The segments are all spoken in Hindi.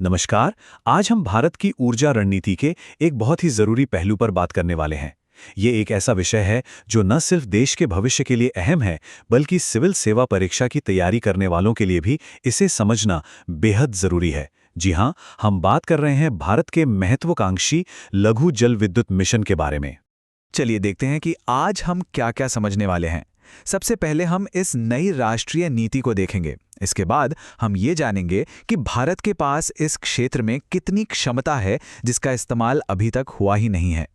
नमस्कार। आज हम भारत की ऊर्जा रणनीति के एक बहुत ही जरूरी पहलू पर बात करने वाले हैं। ये एक ऐसा विषय है जो न सिर्फ देश के भविष्य के लिए अहम है, बल्कि सिविल सेवा परीक्षा की तैयारी करने वालों के लिए भी इसे समझना बेहद जरूरी है। जी हाँ, हम बात कर रहे हैं भारत के महत्वाकांक्षी लघु जल विद्युत मिशन के बारे में। चलिए देखते हैं कि आज हम क्या-क्या समझने वाले हैं। सबसे पहले हम इस नई राष्ट्रीय नीति को देखेंगे। इसके बाद हम ये जानेंगे कि भारत के पास इस क्षेत्र में कितनी क्षमता है जिसका इस्तेमाल अभी तक हुआ ही नहीं है।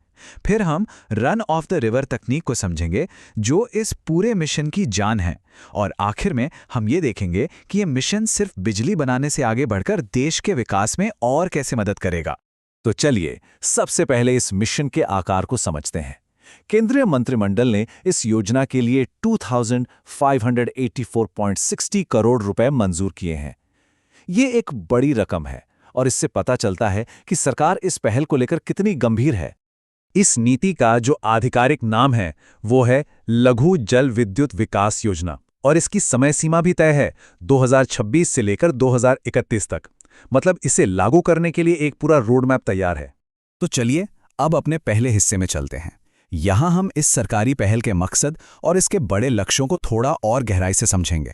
फिर हम रन ऑफ द रिवर तकनीक को समझेंगे जो इस पूरे मिशन की जान है। और आखिर में हम ये देखेंगे कि ये मिशन सिर्फ बिजली बनाने से आगे बढ़कर देश के विकास में और कैसे मदद करेगा। तो चलिए सबसे पहले इस मिशन के आकार को समझते हैं। केंद्रीय मंत्रिमंडल ने इस योजना के लिए 2584.60 करोड़ रुपए मंजूर किए हैं। ये एक बड़ी रकम है और इससे पता चलता है कि सरकार इस पहल को लेकर कितनी गंभीर है। इस नीति का जो आधिकारिक नाम है वो है लघु जल विद्युत विकास योजना और इसकी समय सीमा भी तय है 2026 से लेकर 2031 तक। मतलब इसे लागू करने के लिए एक पूरा रोड मैप तैयार है। तो चलिए अब अपने पहले हिस्से में चलते हैं। यहाँ हम इस सरकारी पहल के मकसद और इसके बड़े लक्ष्यों को थोड़ा और गहराई से समझेंगे।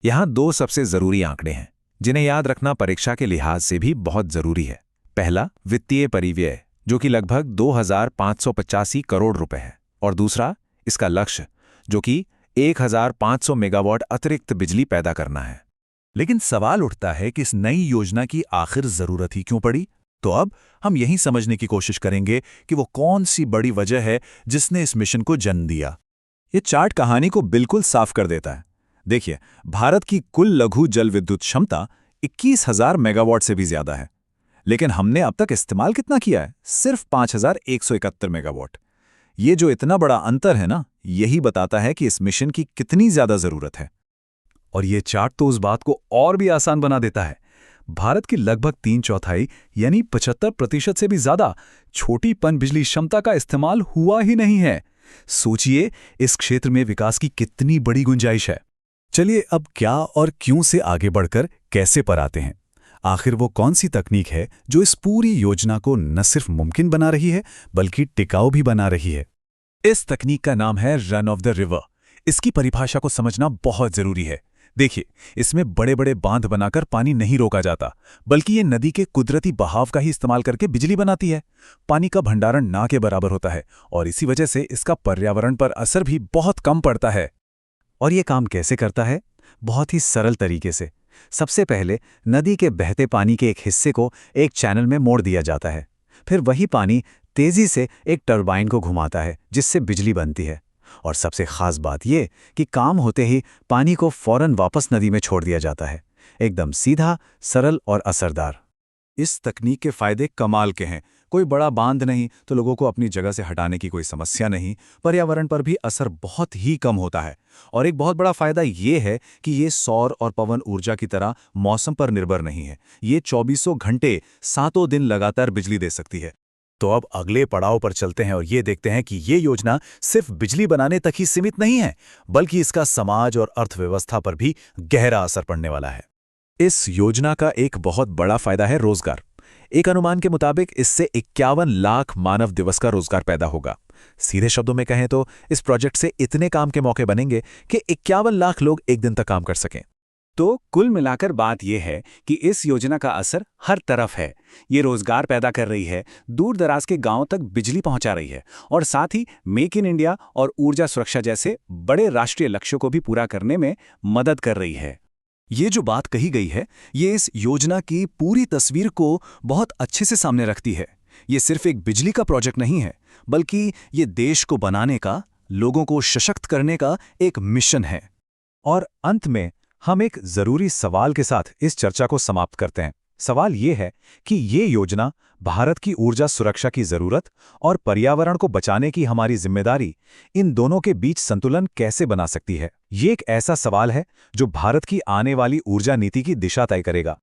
यहाँ दो सबसे जरूरी आंकड़े हैं जिन्हें याद रखना परीक्षा के लिहाज से भी बहुत जरूरी है। पहला वित्तीय परिव्यय जो कि लगभग 2585 करोड़ रुपए है और दूसरा इसका लक्ष्य जो कि 1500 मेगावाट अतिरिक्त बिजली पैदा करना है। लेकिन सवाल उठता है कि इस नई योजना की आखिर जरूरत ही क्यों पड़ी। तो अब हम यही समझने की कोशिश करेंगे कि वो कौन सी बड़ी वजह है जिसने इस मिशन को जन्म दिया। ये चार्ट कहानी को बिल्कुल साफ कर देता है। देखिए, भारत की कुल लघु जल विद्युत क्षमता 21,000 मेगावाट से भी ज्यादा है, लेकिन हमने अब तक इस्तेमाल कितना किया है? सिर्फ 5,171 मेगावाट। ये जो इतना बड़ा अंतर है ना, यही बताता है कि इस मिशन की कितनी ज्यादा जरूरत है। और ये चार्ट तो उस बात को और भी आसान बना देता है। भारत की लगभग 3/4 यानी 75% से भी ज्यादा छोटी पन बिजली क्षमता का इस्तेमाल हुआ ही नहीं है। सोचिए इस क्षेत्र में विकास की कितनी बड़ी गुंजाइश है। चलिए अब क्या और क्यों से आगे बढ़कर कैसे पर आते हैं। आखिर वो कौन सी तकनीक है जो इस पूरी योजना को न सिर्फ मुमकिन बना रही है बल्कि टिकाऊ भी बना रही है। इस तकनीक का नाम है रन ऑफ द रिवर। इसकी परिभाषा को समझना बहुत जरूरी है। देखिए, इसमें बड़े बड़े बांध बनाकर पानी नहीं रोका जाता, बल्कि ये नदी के कुदरती बहाव का ही इस्तेमाल करके बिजली बनाती है। पानी का भंडारण ना के बराबर होता है और इसी वजह से इसका पर्यावरण पर असर भी बहुत कम पड़ता है। और ये काम कैसे करता है? बहुत ही सरल तरीके से। सबसे पहले नदी के बहते पानी के एक हिस्से को एक चैनल में मोड़ दिया जाता है। फिर वही पानी तेजी से एक टरबाइन को घुमाता है जिससे बिजली बनती है। और सबसे खास बात यह कि काम होते ही पानी को फौरन वापस नदी में छोड़ दिया जाता है। एकदम सीधा, सरल और असरदार। इस तकनीक के फायदे कमाल के हैं। कोई बड़ा बांध नहीं तो लोगों को अपनी जगह से हटाने की कोई समस्या नहीं। पर्यावरण पर भी असर बहुत ही कम होता है। और एक बहुत बड़ा फायदा ये है कि ये सौर और पवन ऊर्जा की तरह मौसम पर निर्भर नहीं है। ये 24 घंटे 7 दिन लगातार बिजली दे सकती है। तो अब अगले पड़ाव पर चलते हैं और ये देखते हैं कि ये योजना सिर्फ बिजली बनाने तक ही सीमित नहीं है, बल्कि इसका समाज और अर्थव्यवस्था पर भी गहरा असर पड़ने वाला है। इस योजना का एक बहुत बड़ा फायदा है रोजगार। एक अनुमान के मुताबिक इससे 51 लाख मानव दिवस का रोजगार पैदा होगा। सीधे शब्दों में कहें तो इस प्रोजेक्ट से इतने काम के मौके बनेंगे कि 51 लाख लोग एक दिन तक काम कर सकें। तो कुल मिलाकर बात यह है कि इस योजना का असर हर तरफ है। ये रोजगार पैदा कर रही है, दूर दराज के गांवों तक बिजली पहुंचा रही है और साथ ही मेक इन इंडिया और ऊर्जा सुरक्षा जैसे बड़े राष्ट्रीय लक्ष्यों को भी पूरा करने में मदद कर रही है। ये जो बात कही गई है, ये इस योजना की पूरी तस्वीर को बहुत अच्छे से सामने रखती है। ये सिर्फ एक बिजली का प्रोजेक्ट नहीं है, बल्कि ये देश को बनाने का, लोगों को सशक्त करने का एक मिशन है। और अंत में हम एक जरूरी सवाल के साथ इस चर्चा को समाप्त करते हैं। सवाल ये है कि ये योजना भारत की ऊर्जा सुरक्षा की जरूरत और पर्यावरण को बचाने की हमारी जिम्मेदारी, इन दोनों के बीच संतुलन कैसे बना सकती है। ये एक ऐसा सवाल है जो भारत की आने वाली ऊर्जा नीति की दिशा तय करेगा।